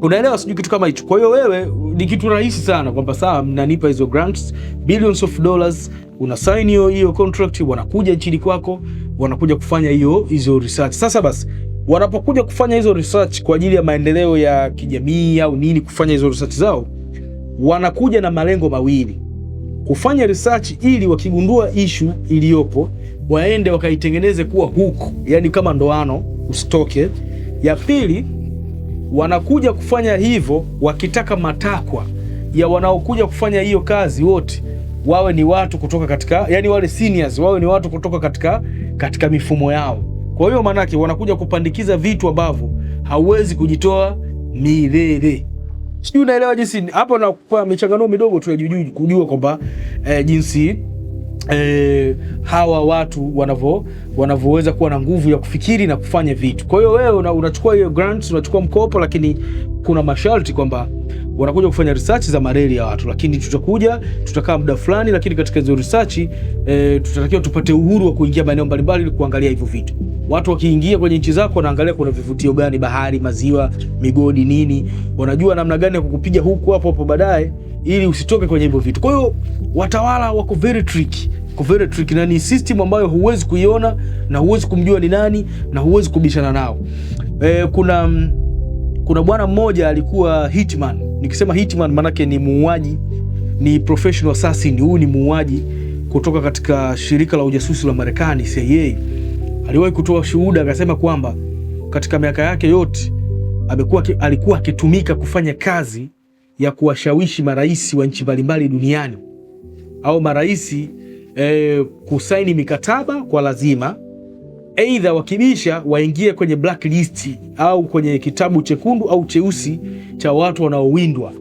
Unaelewa, sijui kitu kama hicho. Kwa hiyo wewe ni kitu rahisi sana kwamba sawa, mnanipa hizo grants billions of dollars, una sign hiyo contract, wanakuja nchini kwako, wanakuja kufanya hizo research. Sasa basi wanapokuja kufanya hizo research kwa ajili ya maendeleo ya kijamii au nini, kufanya hizo research zao, wanakuja na malengo mawili. Kufanya research ili wakigundua issue iliyopo waende wakaitengeneze kuwa huko, yani kama ndoano usitoke. Ya pili, wanakuja kufanya hivyo wakitaka matakwa ya wanaokuja kufanya hiyo kazi wote wawe ni watu kutoka katika, yani wale seniors wawe ni watu kutoka katika mifumo yao. Kwa hiyo manake wanakuja kupandikiza vitu ambavyo hauwezi kujitoa milele. Sijui unaelewa jinsi hapo, na kwa michanganuo midogo tu kujua kwamba jinsi hawa watu wanavyoweza kuwa na nguvu ya kufikiri na kufanya vitu. Kwa hiyo wewe unachukua hiyo grants, unachukua mkopo, lakini kuna masharti kwamba wanakuja kufanya research za mareli ya watu, lakini tutakaa muda fulani, lakini katika hizo research tutatakiwa tupate uhuru wa kuingia maeneo mbalimbali ili kuangalia hivyo vitu. Watu wakiingia kwenye nchi zako wanaangalia kuna vivutio gani, bahari, maziwa, migodi, nini, wanajua namna gani ya kukupiga huku hapo baadaye ili usitoke kwenye hivyo vitu. Kwa hiyo watawala wako very tricky, na ni system ambayo huwezi kuiona na huwezi kumjua ni nani na huwezi kubishana nao. Kuna bwana mmoja alikuwa hitman. Nikisema hitman manake ni muuaji, ni professional assassin. Huyu ni muuaji kutoka katika shirika la ujasusi la Marekani CIA. Aliwahi kutoa shuhuda akasema kwamba katika miaka yake yote alikuwa akitumika kufanya kazi ya kuwashawishi marais wa nchi mbalimbali duniani au marais kusaini mikataba kwa lazima, aidha wakibisha waingie kwenye blacklist au kwenye kitabu chekundu au cheusi cha watu wanaowindwa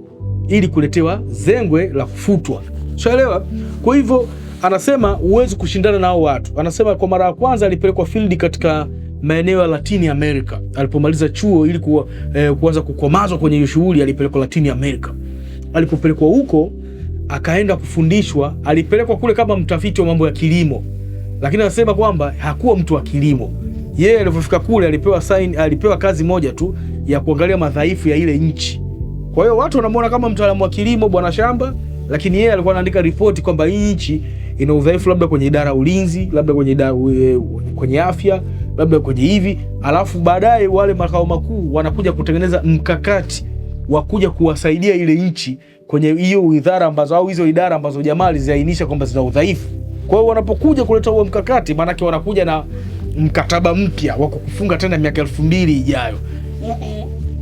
ili kuletewa zengwe la kufutwa. Unaelewa? Kwa hivyo anasema huwezi kushindana na hao watu. Anasema kwa mara ya kwanza alipelekwa field katika maeneo ya Latin America. Alipomaliza chuo ili kuanza kukomazwa kwenye hiyo shughuli, alipelekwa Latin America. Alipopelekwa huko akaenda kufundishwa, alipelekwa kule kama mtafiti wa mambo ya kilimo. Lakini anasema kwamba hakuwa mtu wa kilimo. Yeye alipofika kule alipewa kazi moja tu ya kuangalia madhaifu ya ile nchi. Kwa hiyo watu wanamuona kama mtaalamu wa kilimo, bwana shamba, lakini yeye alikuwa anaandika ripoti kwamba hii nchi ina udhaifu labda kwenye idara ya ulinzi, labda kwenye afya, labda kwenye hivi. Alafu baadaye wale makao makuu wanakuja kutengeneza mkakati wa kuja kuwasaidia ile nchi kwenye hiyo idara ambazo au hizo idara ambazo jamaa aliziainisha kwamba zina udhaifu. Kwa hiyo wanapokuja kuleta huo mkakati, maanake wanakuja na mkataba mpya wa kukufunga tena miaka 2000 ijayo.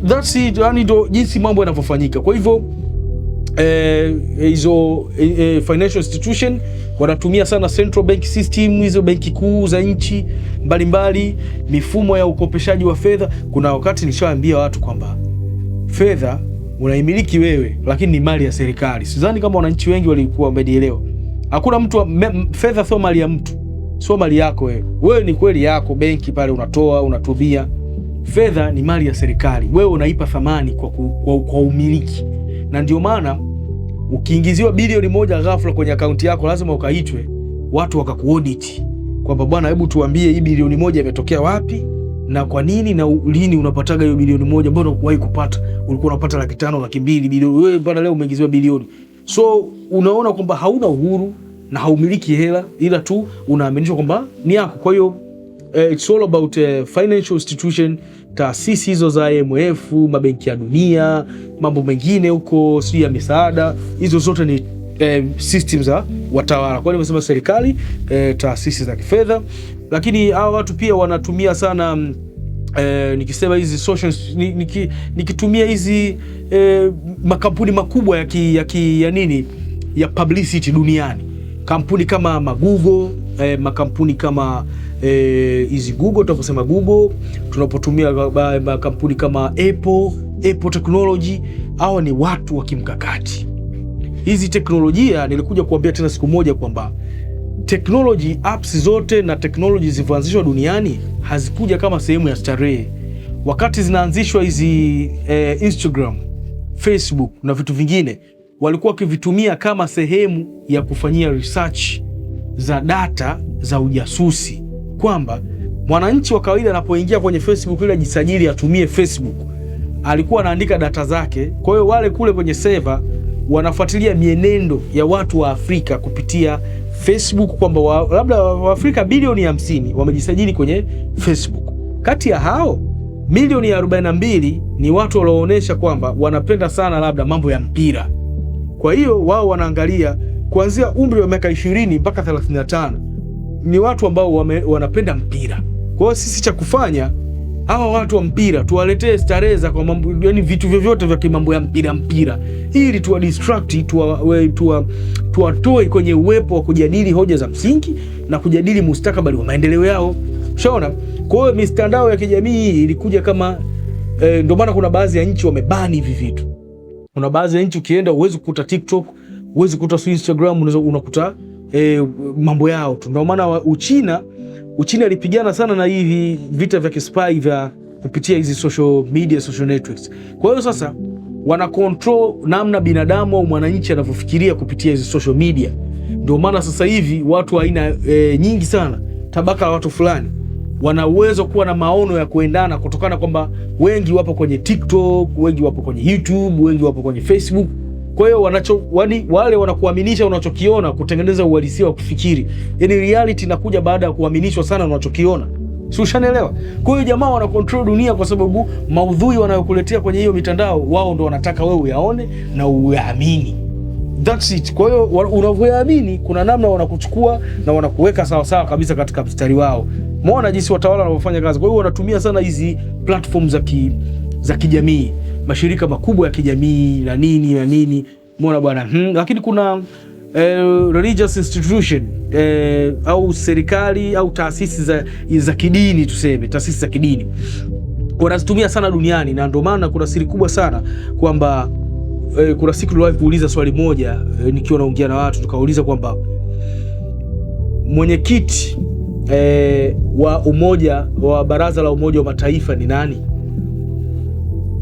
That's it, yani ndo jinsi mambo yanavyofanyika. Kwa hivyo hizo financial institution wanatumia sana central bank system, hizo benki kuu za nchi mbalimbali, mifumo ya ukopeshaji wa fedha. Kuna wakati nishawaambia watu kwamba fedha unaimiliki wewe, lakini ni mali ya serikali. Sidhani kama wananchi wengi walikuwa wamedielewa. Hakuna mtu, fedha sio mali ya mtu, sio mali yako wewe. Wewe ni kweli yako, benki pale unatoa, unatumia. Fedha ni mali ya serikali, wewe unaipa thamani kwa umiliki. Na ndio maana ukiingiziwa bilioni 1 ghafla kwenye akaunti yako, lazima ukaitwe watu wakakuaudit kwamba bwana, hebu tuambie hii bilioni 1 imetokea wapi na kwa nini na lini unapataga hiyo bilioni 1? Mbona hukuwahi kupata? Ulikuwa unapata 500,000, 200,000, bilioni. Wewe bwana leo umeingiziwa bilioni. So unaona kwamba hauna uhuru na haumiliki hela, ila tu unaaminishwa kwamba ni yako. Kwa hiyo it's all about financial institution, taasisi hizo za IMF, mabenki ya dunia, mambo mengine huko, sio ya misaada. Hizo zote ni system za watawala. Kwa hiyo nimesema serikali, taasisi za kifedha, lakini hawa watu pia wanatumia sana nikisema hizi social, nikitumia hizi makampuni makubwa ya publicity duniani. Kampuni kama Google, makampuni kama hizi Google, tunaposema Google, tunapotumia makampuni kama Apple Technology, hawa ni watu wa kimkakati. Hizi teknolojia, nilikuja kuambia tena siku moja kwamba technology apps zote na technology zilizoanzishwa duniani hazikuja kama sehemu ya starehe. Wakati zinaanzishwa hizi Instagram, Facebook na vitu vingine, walikuwa wakivitumia kama sehemu ya kufanyia research za data za ujasusi, kwamba mwananchi wa kawaida anapoingia kwenye Facebook ili ajisajili atumie Facebook, alikuwa anaandika data zake. Kwa hiyo wale kule kwenye server wanafuatilia mienendo ya watu wa Afrika kupitia Facebook, kwamba labda Waafrika bilioni 50 wamejisajili kwenye Facebook. Kati ya hao milioni 42 ni watu walioonyesha kwamba wanapenda sana labda mambo ya mpira. Kwa hiyo wao wanaangalia kuanzia umri wa miaka 20 mpaka 35 ni watu ambao wanapenda mpira. Kwa hiyo sisi cha kufanya, hawa watu wa mpira tuwaletee starehe za kwa mambo, yani vitu vyovyote vya kimambo ya mpira ili tuwa distract, tuwatoe kwenye uwepo wa kujadili hoja za msingi na kujadili mustakabali wa maendeleo yao. Ushaona? Kwa hiyo mitandao ya kijamii ilikuja kama ndio maana kuna baadhi ya nchi wamebani hivi vitu. Kuna baadhi ya nchi ukienda uwezi kukuta TikTok, uwezi kukuta Instagram, unakuta mambo yao tu. Ndio maana Uchina ilipigana sana na hivi vita vya kispy vya kupitia hizi social media, social networks. Kwa hiyo sasa wana control namna binadamu au mwananchi anavyofikiria kupitia hizi social media. Ndio maana sasa hivi watu aina nyingi sana, tabaka la watu fulani wana uwezo kuwa na maono ya kuendana, kutokana kwamba wengi wapo kwenye TikTok, wengi wapo kwenye YouTube, wengi wapo kwenye Facebook. Kwa hiyo wale wanakuaminisha unachokiona kutengeneza uhalisia wa kufikiri. Yaani reality inakuja baada ya kuaminishwa sana unachokiona. Si ushanielewa? Kwa hiyo jamaa wana control dunia kwa sababu maudhui wanayokuletea kwenye hiyo mitandao wao ndo wanataka wewe uyaone na uyaamini. That's it. Kwa hiyo unavyoamini kuna namna wanakuchukua na wanakuweka sawa sawa kabisa katika mstari wao. Muona jinsi watawala wanavyofanya kazi. Kwa hiyo wanatumia sana hizi platform za kijamii, mashirika makubwa ya kijamii na nini. Muona bwana. Lakini kuna religious institution au serikali au taasisi za kidini, tuseme taasisi za kidini wanazitumia sana duniani, na ndio maana kuna siri kubwa sana kwamba kuna siku niliwahi kuuliza swali moja nikiwa naongea na watu, tukauliza kwamba mwenyekiti wa baraza la Umoja wa Mataifa ni nani?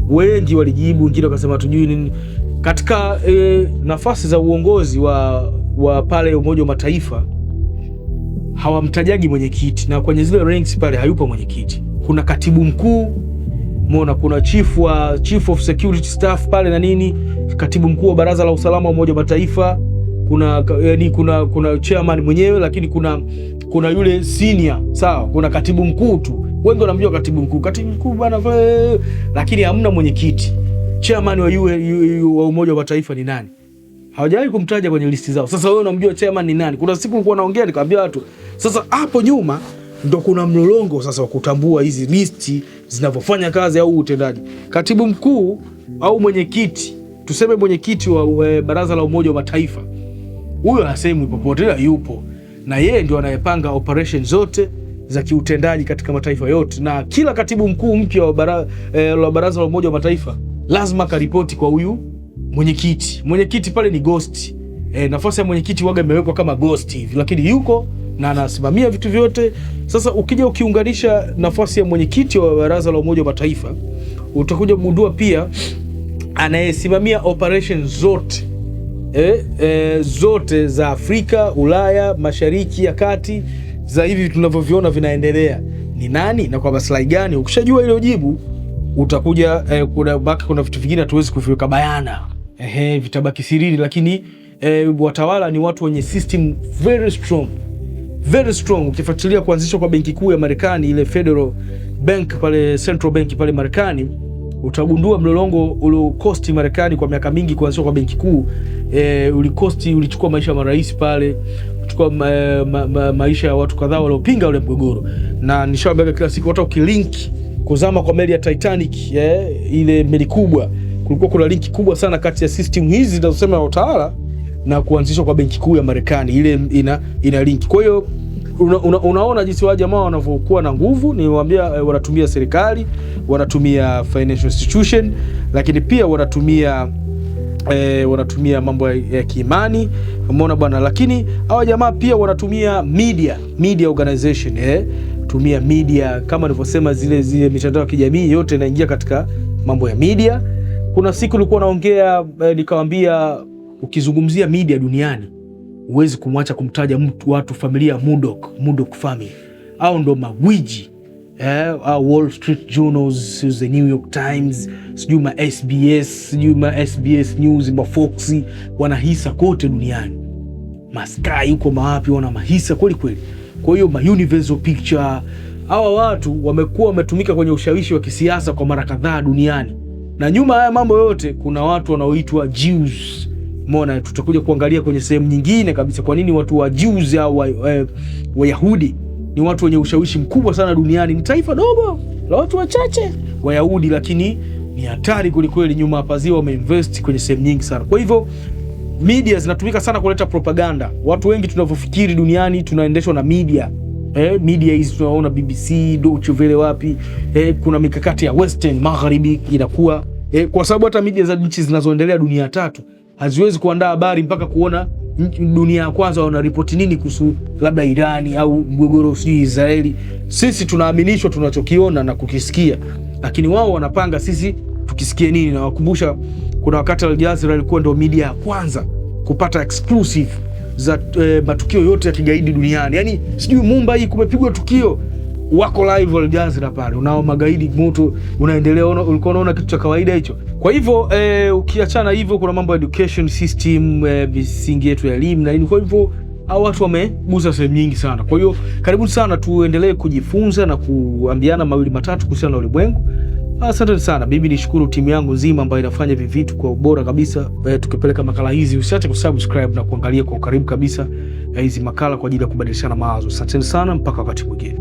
Wengi walijibu, wengine wakasema tujui nini. Katika nafasi za uongozi wa pale Umoja wa Mataifa hawamtajagi mwenyekiti, na kwenye zile ranks pale hayupo mwenyekiti. Kuna katibu mkuu, umeona, kuna chief of security staff pale na nini, katibu mkuu wa baraza la usalama wa Umoja wa Mataifa, kuna chairman mwenyewe, lakini kuna yule senior, sawa, kuna katibu mkuu tu. Wengi wanamjua katibu mkuu bana, lakini hamna mwenyekiti. Chairman wa Umoja wa Mataifa ni nani? Hawajawahi kumtaja kwenye listi zao. Sasa wewe unamjua chairman ni nani? Kuna siku nilikuwa naongea nikamwambia watu, sasa hapo nyuma ndo kuna mlolongo sasa wa kutambua hizi listi zinavyofanya kazi au utendaji. Katibu mkuu au mwenyekiti, tuseme mwenyekiti wa baraza la Umoja wa Mataifa, huyo hasemwi popote, yupo na yeye ndio anayepanga operation zote za kiutendaji katika mataifa yote, na kila katibu mkuu mpya wa baraza la Umoja wa Mataifa lazima karipoti kwa huyu mwenyekiti. Mwenyekiti pale ni ghost. Nafasi ya mwenyekiti waga imewekwa kama ghost hivi, lakini yuko na anasimamia vitu vyote. Sasa ukija ukiunganisha nafasi ya mwenyekiti wa baraza la Umoja wa Mataifa, utakuja kugundua pia anayesimamia operation zote zote za Afrika, Ulaya, Mashariki ya Kati, za hivi tunavyoviona vinaendelea ni nani na kwa maslahi gani. Ukishajua ile jibu utakuja kuna vitu vingine hatuwezi kuviweka bayana, vitabaki siri, lakini watawala ni watu wenye system very strong. Ukifuatilia kuanzishwa kwa benki kuu ya Marekani, ile Federal Bank pale, Central Bank pale Marekani, utagundua mlolongo uliokosti Marekani kwa miaka mingi. Kuanzishwa kwa benki kuu ulichukua maisha ya marais pale, kuchukua maisha ya watu kadhaa waliopinga ule mgogoro. Na nishawaambia kila siku, hata ukilink kuzama kwa meli ya Titanic, ile meli kubwa, kulikuwa kuna linki kubwa sana kati ya system hizi zinazosema utawala na kuanzishwa kwa benki kuu ya Marekani. Ile ina link. Kwa hiyo unaona jinsi wa jamaa wanavyokuwa na nguvu. Niwaambia wanatumia serikali, wanatumia financial institution, lakini pia wanatumia mambo ya kiimani, umeona bwana. Lakini hawa jamaa pia wanatumia media organization, tumia media kama nilivyosema, zile mitandao ya kijamii yote inaingia katika mambo ya media. Kuna siku nilikuwa naongea nikamwambia, ukizungumzia media duniani huwezi kumwacha kumtaja watu familia Murdoch family, au ndo magwiji Wall Street Journals, the New York Times, sijui ma SBS, sijui ma SBS News, ma Fox, wana hisa kote duniani. Ma Sky huko mawapi wana mahisa kweli kweli. Kwa hiyo ma Universal Picture, hawa watu wamekuwa wametumika kwenye ushawishi wa kisiasa kwa mara kadhaa duniani. Na nyuma haya mambo yote kuna watu wanaoitwa Jews. Umeona, tutakuja kuangalia kwenye sehemu nyingine kabisa kwa nini watu wa Jews au Wayahudi ni watu wenye ushawishi mkubwa sana duniani. Ni taifa dogo la watu wachache Wayahudi, lakini ni hatari kweli. Nyuma pazia wameinvest kwenye sehemu nyingi sana. Kwa hivyo media zinatumika sana kuleta propaganda. Watu wengi tunavyofikiri duniani tunaendeshwa na media. Media hizi tunaona BBC, Deutsche Welle wapi. Kuna mikakati ya Western Magharibi inakuwa kwa sababu hata media za nchi zinazoendelea dunia tatu haziwezi kuandaa habari mpaka kuona dunia ya kwanza wanaripoti nini kuhusu labda Irani au mgogoro si Israeli. Sisi tunaaminishwa tunachokiona na kukisikia, lakini wao wanapanga sisi tukisikie nini. Na wakumbusha kuna wakati Al Jazeera ilikuwa ndio media ya kwanza kupata exclusive za matukio yote ya kigaidi duniani. Yani sijui Mumbai kumepigwa tukio, wako live Al Jazeera pale. Unao magaidi moto unaendelea, ulikuwa unaona kitu cha kawaida hicho. Kwa hivyo ukiachana hivyo kuna mambo ya education system, misingi yetu ya elimu na nini. Kwa hivyo hao watu wamegusa sehemu nyingi sana. Kwa hiyo karibuni sana tuendelee kujifunza na kuambiana mawili matatu kuhusiana na ulimwengu. Asante sana. Mimi nishukuru timu yangu nzima ambayo inafanya hivi vitu kwa ubora kabisa. Tukipeleka makala hizi, usiache kusubscribe na kuangalia kwa karibu kabisa hizi makala kwa ajili ya kubadilishana mawazo. Asante sana, mpaka wakati mwingine.